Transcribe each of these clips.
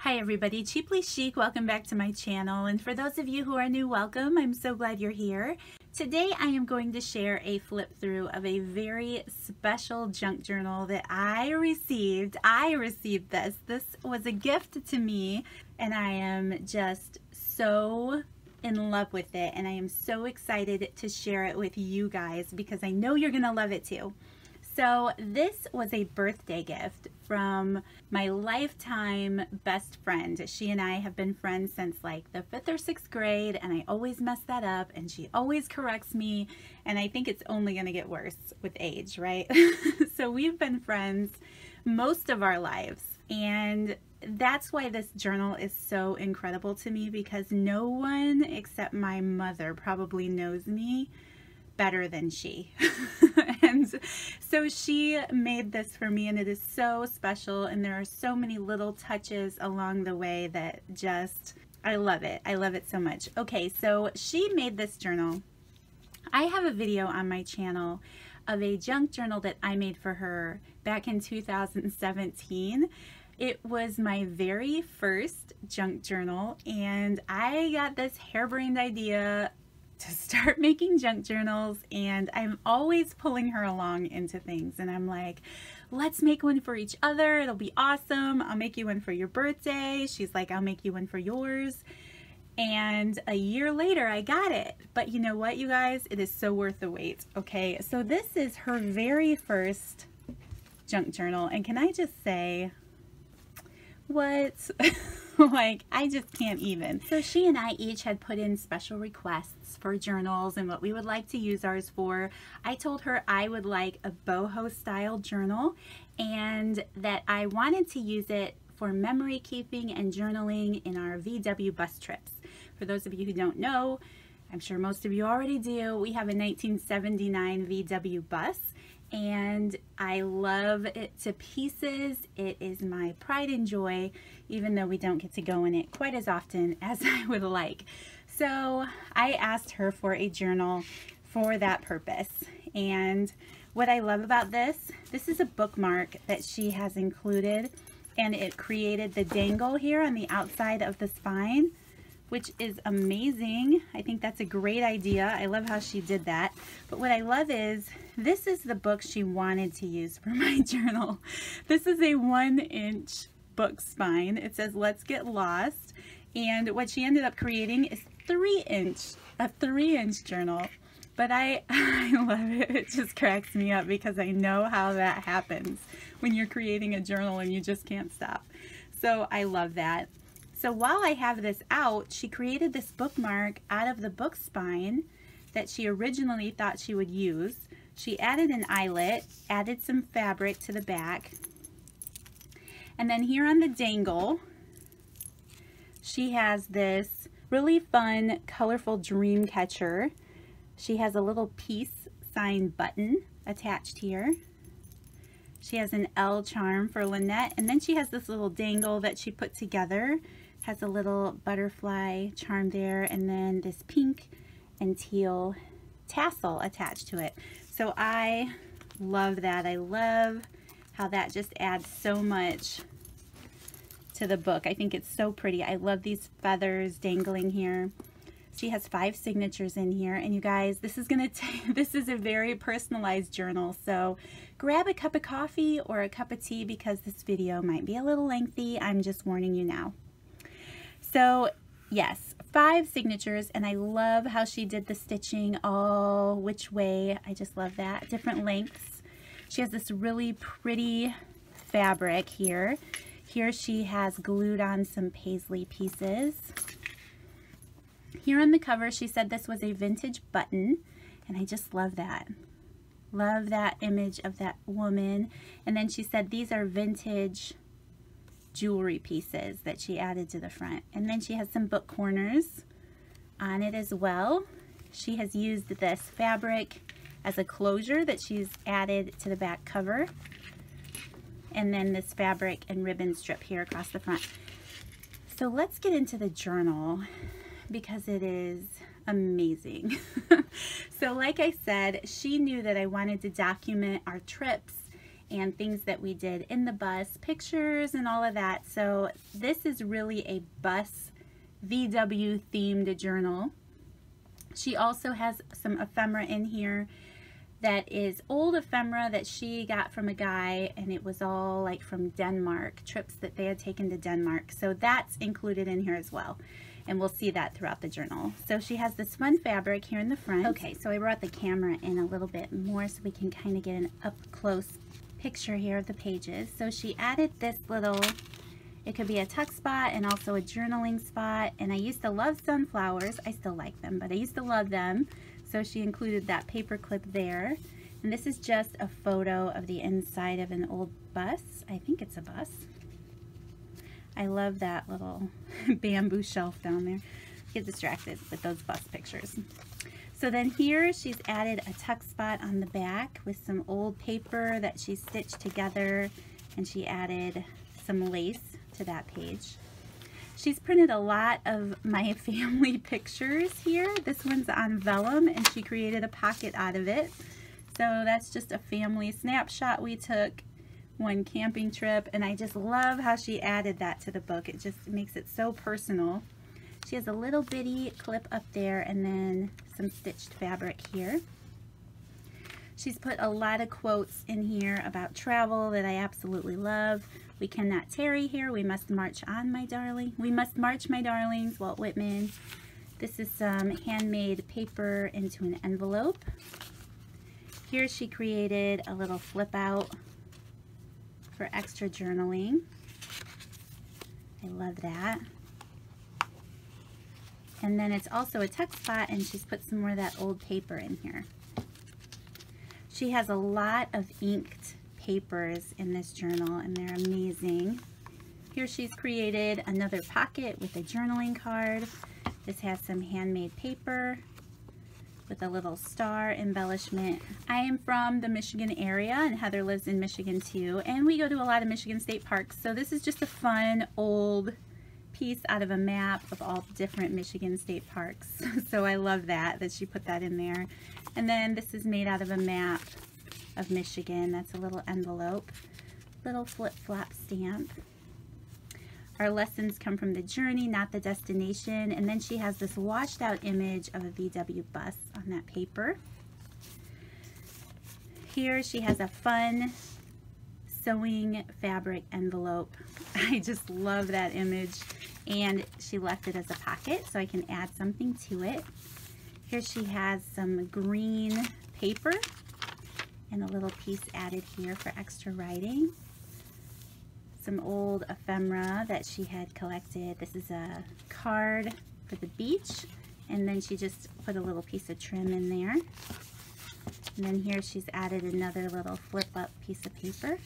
Hi everybody, Cheaply Chic, welcome back to my channel, and for those of you who are new, welcome. I'm so glad you're here. Today I am going to share a flip through of a very special junk journal that I received. This was a gift to me, and I am just so in love with it, and I am so excited to share it with you guys because I know you're gonna love it too. So this was a birthday gift from my lifetime best friend. She and I have been friends since like the 5th or 6th grade, and I always mess that up and she always corrects me, and I think it's only gonna get worse with age, right? So we've been friends most of our lives, and that's why this journal is so incredible to me, because no one except my mother probably knows me better than she. And so she made this for me, and it is so special, and there are so many little touches along the way that just, I love it. I love it so much. Okay, so she made this journal. I have a video on my channel of a junk journal that I made for her back in 2017. It was my very first junk journal, and I got this harebrained idea to start making junk journals, and I'm always pulling her along into things, and I'm like, let's make one for each other, it'll be awesome. I'll make you one for your birthday. She's like, I'll make you one for yours. And a year later I got it. But you know what, you guys, it is so worth the wait. Okay, so this is her very first junk journal, and can I just say, what? Like, I just can't even. So she and I each had put in special requests for journals and what we would like to use ours for. I told her I would like a boho style journal, and that I wanted to use it for memory keeping and journaling in our VW bus trips. For those of you who don't know, I'm sure most of you already do, we have a 1979 VW bus, and I love it to pieces. It is my pride and joy, even though we don't get to go in it quite as often as I would like. So I asked her for a journal for that purpose. And what I love about this is a bookmark that she has included, and it created the dangle here on the outside of the spine, which is amazing. I think that's a great idea. I love how she did that. But what I love is, this is the book she wanted to use for my journal. This is a 1-inch book spine. It says, "Let's get lost." And what she ended up creating is a 3-inch journal. But I love it. It just cracks me up because I know how that happens when you're creating a journal and you just can't stop. So I love that. So while I have this out, she created this bookmark out of the book spine that she originally thought she would use. She added an eyelet, added some fabric to the back, and then here on the dangle, she has this really fun, colorful dream catcher. She has a little peace sign button attached here. She has an L charm for Lynette, and then she has this little dangle that she put together. Has a little butterfly charm there, and then this pink and teal tassel attached to it. So I love that. I love how that just adds so much to the book. I think it's so pretty. I love these feathers dangling here. She has 5 signatures in here, and you guys, this is a very personalized journal, so grab a cup of coffee or a cup of tea because this video might be a little lengthy. I'm just warning you now. So yes, 5 signatures, and I love how she did the stitching all which way. I just love that. Different lengths. She has this really pretty fabric here. Here she has glued on some paisley pieces. Here on the cover, she said this was a vintage button, and I just love that. Love that image of that woman. And then she said these are vintage jewelry pieces that she added to the front. And then she has some book corners on it as well. She has used this fabric as a closure that she's added to the back cover. And then this fabric and ribbon strip here across the front. So let's get into the journal because it is amazing. So like I said, she knew that I wanted to document our trips and things that we did in the bus, pictures and all of that. So this is really a bus VW themed journal. She also has some ephemera in here that is old ephemera that she got from a guy, and it was all like from Denmark, trips that they had taken to Denmark. So that's included in here as well, and we'll see that throughout the journal. So she has this fun fabric here in the front. Okay, so I brought the camera in a little bit more so we can kind of get an up close picture here of the pages. So she added this little, it could be a tuck spot and also a journaling spot, and I used to love sunflowers. I still like them, but I used to love them. So she included that paper clip there. And this is just a photo of the inside of an old bus. I think it's a bus. I love that little bamboo shelf down there. Get distracted with those bus pictures. So then here she's added a tuck spot on the back with some old paper that she stitched together, and she added some lace to that page. She's printed a lot of my family pictures here. This one's on vellum, and she created a pocket out of it. So that's just a family snapshot we took one camping trip, and I just love how she added that to the book. It just makes it so personal. She has a little bitty clip up there and then some stitched fabric here. She's put a lot of quotes in here about travel that I absolutely love. We cannot tarry here. We must march on, my darling. We must march, my darlings. Walt Whitman. This is some handmade paper into an envelope. Here she created a little flip out for extra journaling. I love that. And then it's also a tuck spot, and she's put some more of that old paper in here. She has a lot of inked papers in this journal, and they're amazing. Here she's created another pocket with a journaling card. This has some handmade paper with a little star embellishment. I am from the Michigan area, and Heather lives in Michigan too, and we go to a lot of Michigan state parks. So this is just a fun old piece out of a map of all different Michigan state parks. So I love that she put that in there. And then this is made out of a map of Michigan. That's a little envelope, little flip-flop stamp. Our lessons come from the journey, not the destination. And then she has this washed out image of a VW bus on that paper. Here she has a fun sewing fabric envelope. I just love that image, and she left it as a pocket so I can add something to it. Here she has some green paper and a little piece added here for extra writing. Some old ephemera that she had collected. This is a card for the beach, and then she just put a little piece of trim in there. And then here she's added another little flip up piece of paper.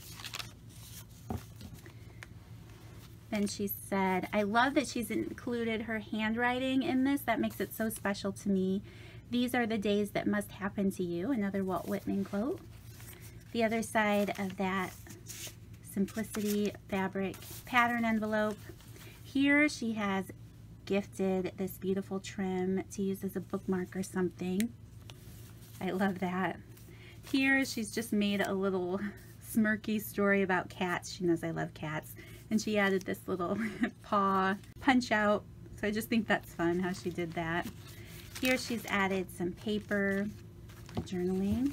Then she said, I love that she's included her handwriting in this. That makes it so special to me. These are the days that must happen to you. Another Walt Whitman quote. The other side of that simplicity fabric pattern envelope. Here she has gifted this beautiful trim to use as a bookmark or something. I love that. Here she's just made a little smirky story about cats. She knows I love cats. And she added this little paw punch out. So I just think that's fun how she did that. Here she's added some paper for journaling.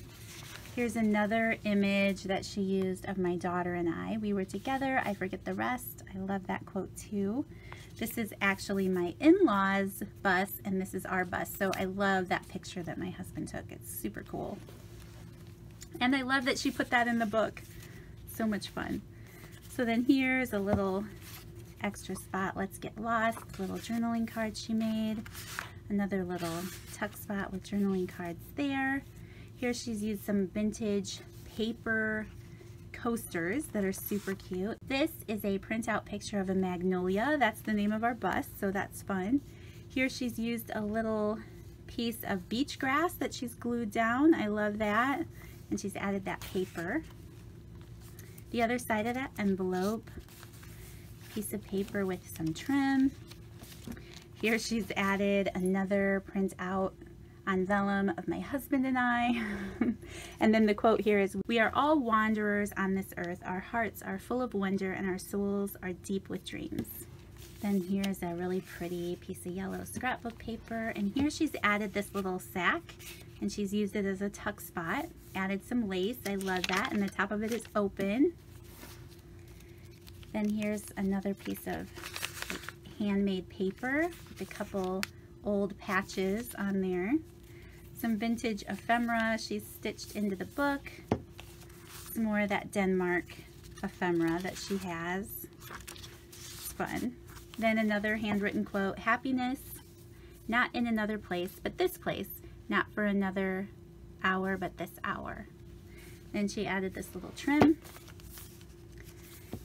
Here's another image that she used of my daughter and I. We were together, I forget the rest. I love that quote too. This is actually my in-laws' bus, and this is our bus. So I love that picture that my husband took. It's super cool. And I love that she put that in the book. So much fun. So then here's a little extra spot. Let's get lost. Little journaling card she made. Another little tuck spot with journaling cards there. Here she's used some vintage paper coasters that are super cute. This is a printout picture of a magnolia. That's the name of our bus, so that's fun. Here she's used a little piece of beach grass that she's glued down. I love that. And she's added that paper. The other side of that envelope, piece of paper with some trim. Here she's added another printout on vellum of my husband and I. And then the quote here is, "We are all wanderers on this earth. Our hearts are full of wonder and our souls are deep with dreams." Then here's a really pretty piece of yellow scrapbook paper. And here she's added this little sack and she's used it as a tuck spot. Added some lace. I love that. And the top of it is open. Then here's another piece of handmade paper with a couple old patches on there. Some vintage ephemera she's stitched into the book. Some more of that Denmark ephemera that she has. It's fun. Then another handwritten quote, "Happiness, not in another place, but this place. Not for another hour, but this hour." Then she added this little trim.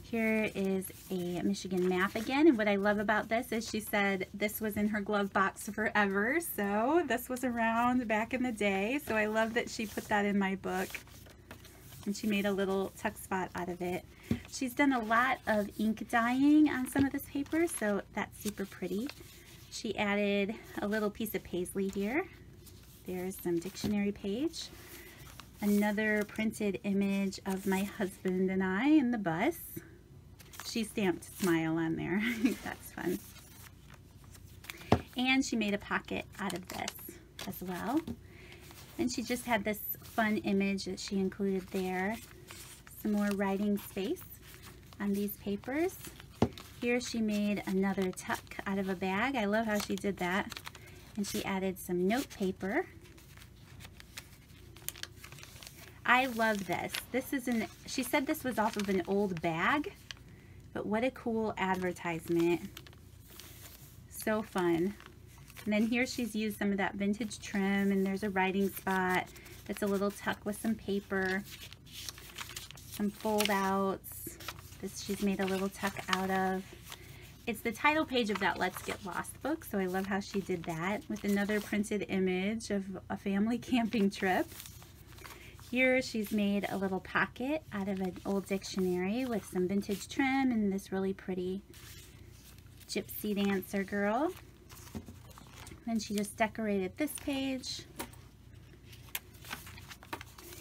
Here is a Michigan map again, and what I love about this is she said this was in her glove box forever, so this was around back in the day, so I love that she put that in my book, and she made a little tuck spot out of it. She's done a lot of ink dyeing on some of this paper, so that's super pretty. She added a little piece of paisley here. There's some dictionary page. Another printed image of my husband and I in the bus. She stamped smile on there. That's fun. And she made a pocket out of this as well. And she just had this fun image that she included there. Some more writing space on these papers. Here she made another tuck out of a bag. I love how she did that. And she added some note paper. I love this. She said this was off of an old bag, but what a cool advertisement. So fun. And then here she's used some of that vintage trim, and there's a writing spot that's a little tuck with some paper, some fold outs. This she's made a little tuck out of. It's the title page of that Let's Get Lost book, so I love how she did that with another printed image of a family camping trip. Here she's made a little pocket out of an old dictionary with some vintage trim and this really pretty gypsy dancer girl. Then she just decorated this page.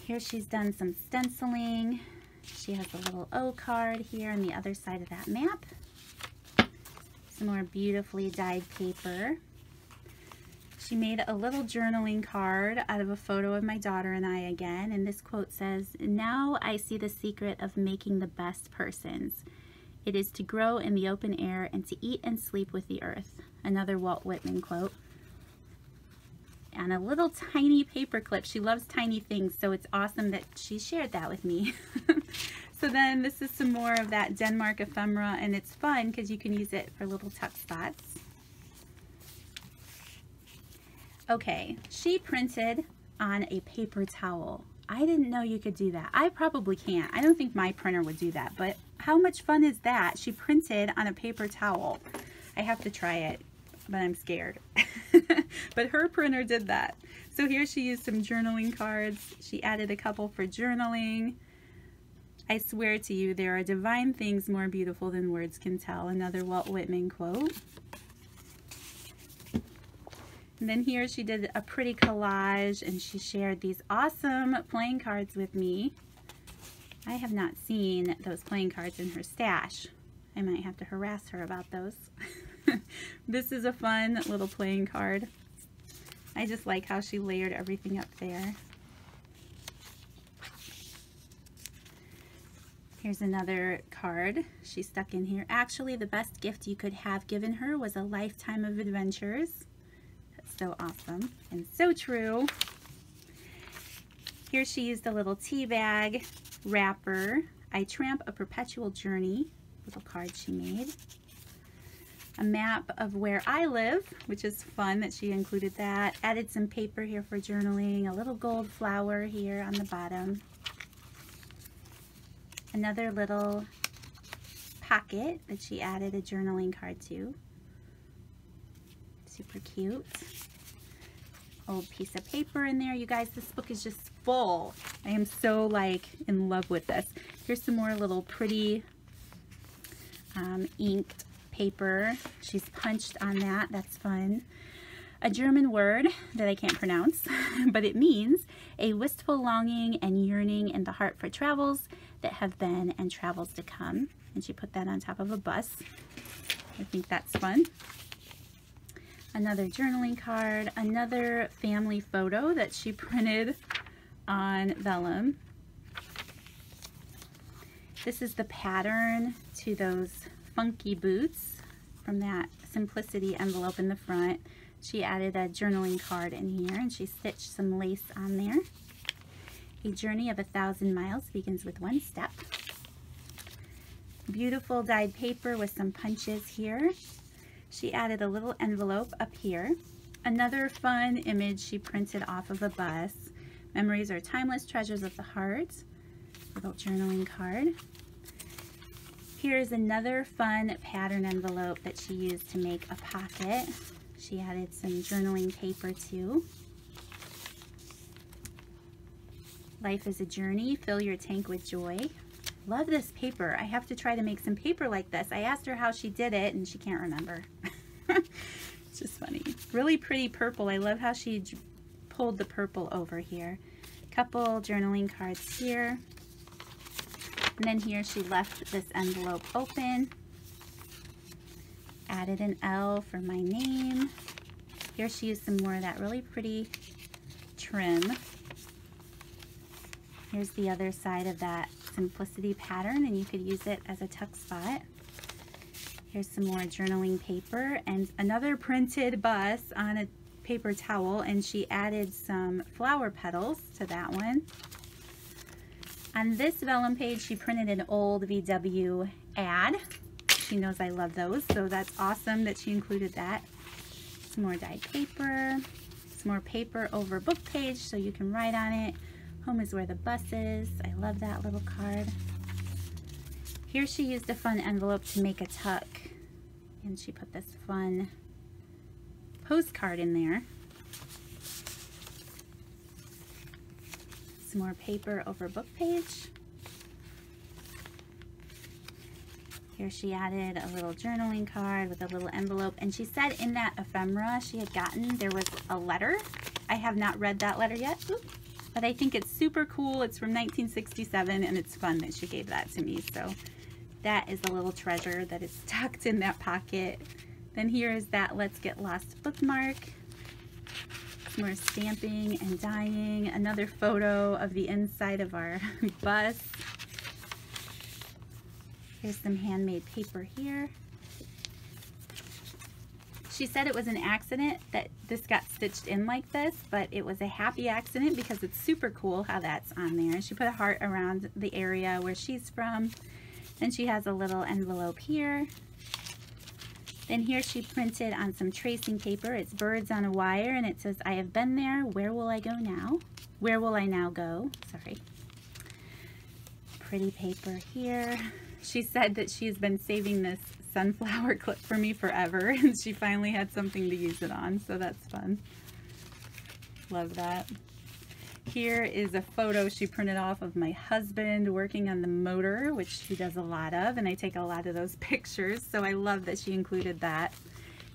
Here she's done some stenciling. She has a little O card here on the other side of that map. Some more beautifully dyed paper. She made a little journaling card out of a photo of my daughter and I again, and this quote says, "Now I see the secret of making the best persons. It is to grow in the open air and to eat and sleep with the earth." Another Walt Whitman quote. And a little tiny paper clip. She loves tiny things, so it's awesome that she shared that with me. So then this is some more of that Denmark ephemera, and it's fun because you can use it for little tuck spots. Okay, she printed on a paper towel. I didn't know you could do that. I probably can't. I don't think my printer would do that, but how much fun is that? She printed on a paper towel. I have to try it, but I'm scared. But her printer did that. So here she used some journaling cards. She added a couple for journaling. "I swear to you, there are divine things more beautiful than words can tell." Another Walt Whitman quote. And then here she did a pretty collage and she shared these awesome playing cards with me. I have not seen those playing cards in her stash. I might have to harass her about those. This is a fun little playing card. I just like how she layered everything up there. Here's another card she stuck in here. Actually, the best gift you could have given her was a lifetime of adventures. That's so awesome and so true. Here she used a little tea bag wrapper. "I tramp a perpetual journey," little card she made. A map of where I live, which is fun that she included that. Added some paper here for journaling, a little gold flower here on the bottom. Another little pocket that she added a journaling card to. Super cute. Old piece of paper in there. You guys, this book is just full. I am so like in love with this. Here's some more little pretty inked paper. She's punched on that. That's fun. a German word that I can't pronounce, but it means a wistful longing and yearning in the heart for travels that have been and travels to come. And she put that on top of a bus. I think that's fun. Another journaling card, another family photo that she printed on vellum. This is the pattern to those funky boots from that Simplicity envelope in the front. She added a journaling card in here and she stitched some lace on there. A journey of 1,000 miles begins with one step. Beautiful dyed paper with some punches here. She added a little envelope up here. Another fun image she printed off of a bus. Memories are timeless treasures of the heart. Little journaling card. Here's another fun pattern envelope that she used to make a pocket. She added some journaling paper too. Life is a journey. Fill your tank with joy. Love this paper. I have to try to make some paper like this. I asked her how she did it and she can't remember. It's just funny. Really pretty purple. I love how she pulled the purple over here. Couple journaling cards here. And then here she left this envelope open. Added an L for my name. Here she used some more of that really pretty trim. Here's the other side of that Simplicity pattern, and you could use it as a tuck spot. Here's some more journaling paper and another printed bus on a paper towel, and she added some flower petals to that one. On this vellum page, she printed an old VW ad. She knows I love those, so that's awesome that she included that. Some more dyed paper, some more paper over book page so you can write on it. Home is where the bus is. I love that little card. Here she used a fun envelope to make a tuck, and she put this fun postcard in there. Some more paper over book page. Here she added a little journaling card with a little envelope, and she said in that ephemera she had gotten there was a letter. I have not read that letter yet, but I think it's super cool. It's from 1967 and it's fun that she gave that to me. So that is a little treasure that is tucked in that pocket. Then here is that Let's Get Lost bookmark. Some more stamping and dyeing. Another photo of the inside of our bus. Here's some handmade paper here. She said it was an accident that this got stitched in like this, but it was a happy accident because it's super cool how that's on there. She put a heart around the area where she's from. Then she has a little envelope here. Then here she printed on some tracing paper. It's birds on a wire, and it says, I have been there. Where will I go now? Where will I now go? Sorry. Pretty paper here. She said that she's been saving this sunflower clip for me forever, and she finally had something to use it on, so that's fun. Love that. Here is a photo she printed off of my husband working on the motor, which she does a lot of, and I take a lot of those pictures, so I love that she included that.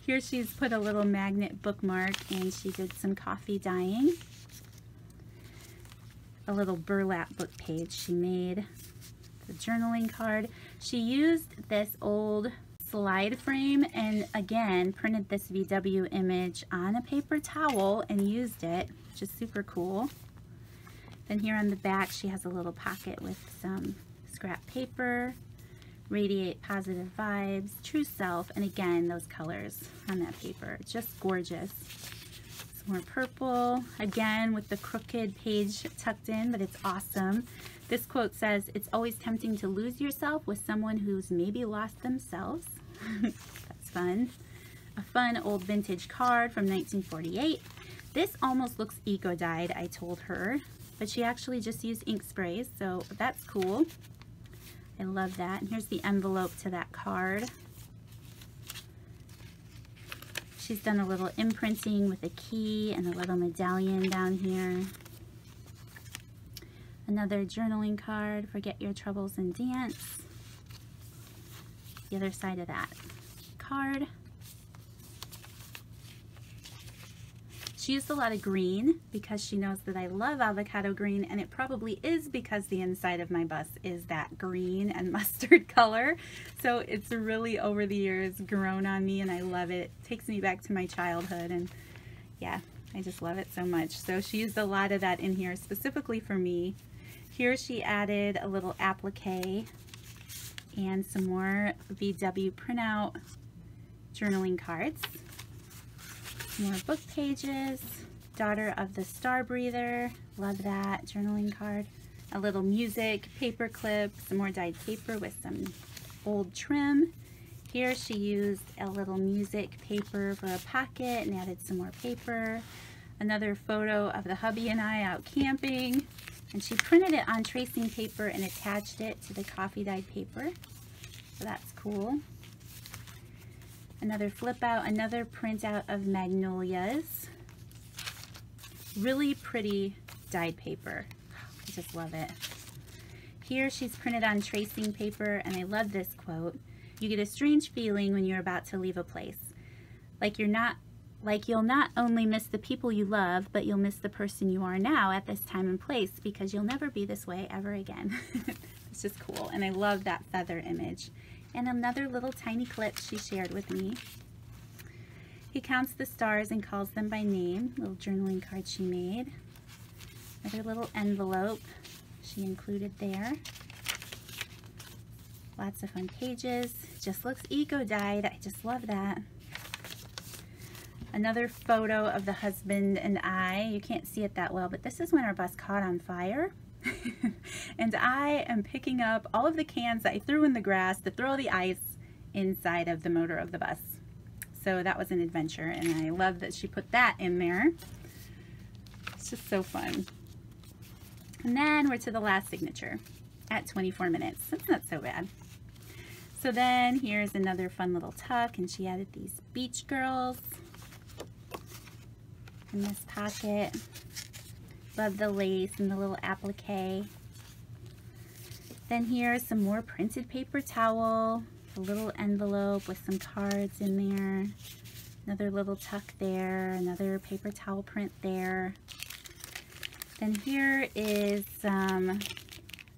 Here she's put a little magnet bookmark, and she did some coffee dyeing. A little burlap book page she made. The journaling card. She used this old slide frame and again printed this VW image on a paper towel and used it, which is super cool. Then here on the back she has a little pocket with some scrap paper, radiate positive vibes, true self, and again those colors on that paper, just gorgeous. Some more purple, again with the crooked page tucked in, but it's awesome. This quote says, it's always tempting to lose yourself with someone who's maybe lost themselves. That's fun. A fun old vintage card from 1948. This almost looks eco-dyed, I told her, but she actually just used ink sprays, so that's cool. I love that. And here's the envelope to that card. She's done a little imprinting with a key and a little medallion down here. Another journaling card, forget your troubles and dance. The other side of that card. She used a lot of green because she knows that I love avocado green, and it probably is because the inside of my bus is that green and mustard color. So it's really over the years grown on me, and I love it. It takes me back to my childhood, and yeah, I just love it so much. So she used a lot of that in here specifically for me. Here she added a little applique and some more VW printout journaling cards. More book pages. Daughter of the Star Breather. Love that journaling card. A little music, paper clip, some more dyed paper with some old trim. Here she used a little music paper for a pocket and added some more paper. Another photo of the hubby and I out camping. And she printed it on tracing paper and attached it to the coffee dyed paper. So that's cool. Another flip out, another printout of magnolias. Really pretty dyed paper. I just love it. Here she's printed on tracing paper, and I love this quote. You get a strange feeling when you're about to leave a place. Like you'll not only miss the people you love, but you'll miss the person you are now at this time and place, because you'll never be this way ever again. It's just cool, and I love that feather image. And another little tiny clip she shared with me. He counts the stars and calls them by name. Little journaling card she made. Another little envelope she included there. Lots of fun pages. Just looks eco-dyed. I just love that. Another photo of the husband and I. You can't see it that well, but this is when our bus caught on fire. And I am picking up all of the cans that I threw in the grass to throw the ice inside of the motor of the bus. So that was an adventure, and I love that she put that in there. It's just so fun. And then we're to the last signature at 24 minutes. That's not so bad. So then here's another fun little tuck, and she added these beach girls in this pocket. Love the lace and the little applique. Then here's some more printed paper towel, a little envelope with some cards in there, another little tuck there, another paper towel print there. Then here is some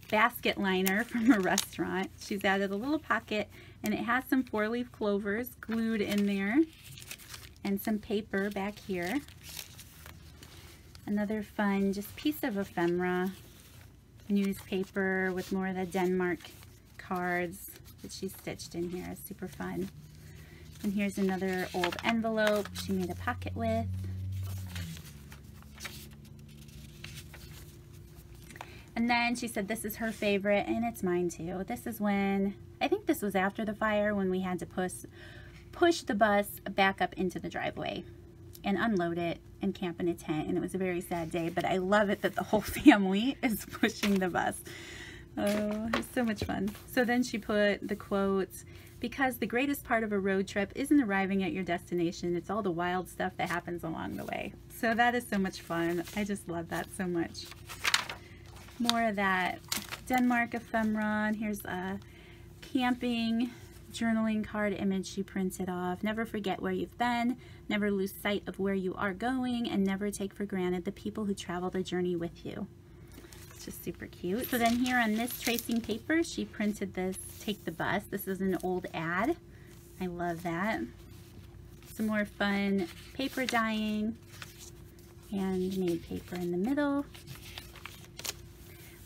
basket liner from a restaurant. She's added a little pocket, and it has some 4-leaf clovers glued in there and some paper back here. Another fun just piece of ephemera, newspaper with more of the Denmark cards that she stitched in here. Super fun. And here's another old envelope she made a pocket with. And then she said this is her favorite, and it's mine too. This is when, I think this was after the fire, when we had to push the bus back up into the driveway and unload it and camp in a tent, and it was a very sad day, but I love it that the whole family is pushing the bus. Oh, it's so much fun. So then she put the quotes, because the greatest part of a road trip isn't arriving at your destination, it's all the wild stuff that happens along the way. So that is so much fun. I just love that so much. More of that Denmark ephemera, and here's a camping journaling card image she printed off. Never forget where you've been, never lose sight of where you are going, and never take for granted the people who travel the journey with you. It's just super cute. So then here on this tracing paper, she printed this Take the Bus. This is an old ad. I love that. Some more fun paper dyeing, handmade paper in the middle.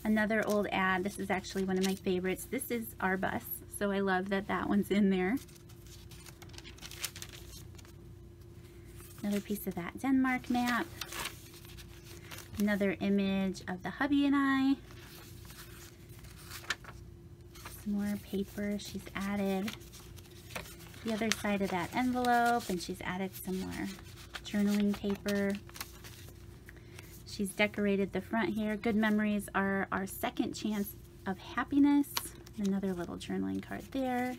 Another old ad. This is actually one of my favorites. This is our bus, so I love that that one's in there. Another piece of that Denmark map. Another image of the hubby and I. Some more paper she's added. The other side of that envelope, and she's added some more journaling paper. She's decorated the front here. Good memories are our second chance of happiness. Another little journaling card there.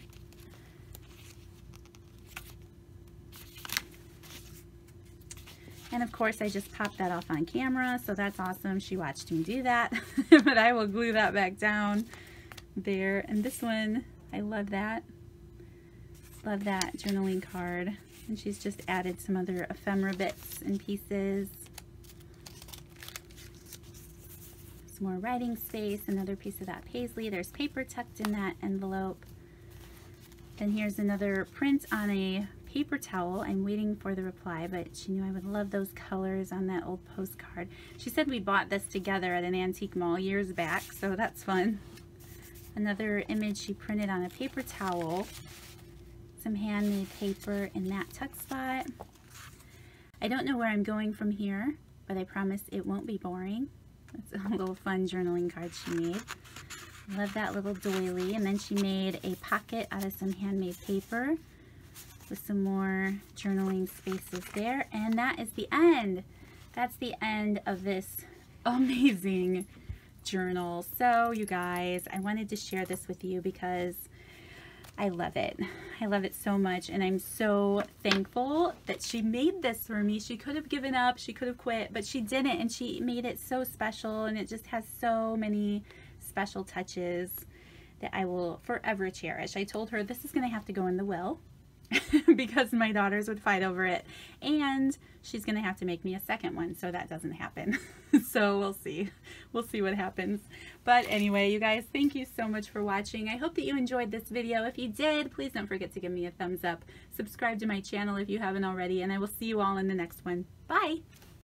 And of course, I just popped that off on camera, so that's awesome. She watched me do that, but I will glue that back down there. And this one, I love that. Love that journaling card. And she's just added some other ephemera bits and pieces. Some more writing space, another piece of that paisley. There's paper tucked in that envelope. Then here's another print on a paper towel. I'm waiting for the reply, but she knew I would love those colors on that old postcard. She said we bought this together at an antique mall years back, so that's fun. Another image she printed on a paper towel. Some handmade paper in that tuck spot. I don't know where I'm going from here, but I promise it won't be boring. That's a little fun journaling card she made. Love that little doily. And then she made a pocket out of some handmade paper with some more journaling spaces there. And that is the end. That's the end of this amazing journal. So you guys, I wanted to share this with you because I love it. I love it so much, and I'm so thankful that she made this for me. She could have given up, she could have quit, but she didn't, and she made it so special, and it just has so many special touches that I will forever cherish. I told her this is going to have to go in the will because my daughters would fight over it, and she's going to have to make me a second one so that doesn't happen. So we'll see what happens. But anyway, you guys, thank you so much for watching. I hope that you enjoyed this video. If you did, please don't forget to give me a thumbs up, subscribe to my channel if you haven't already, and I will see you all in the next one. Bye.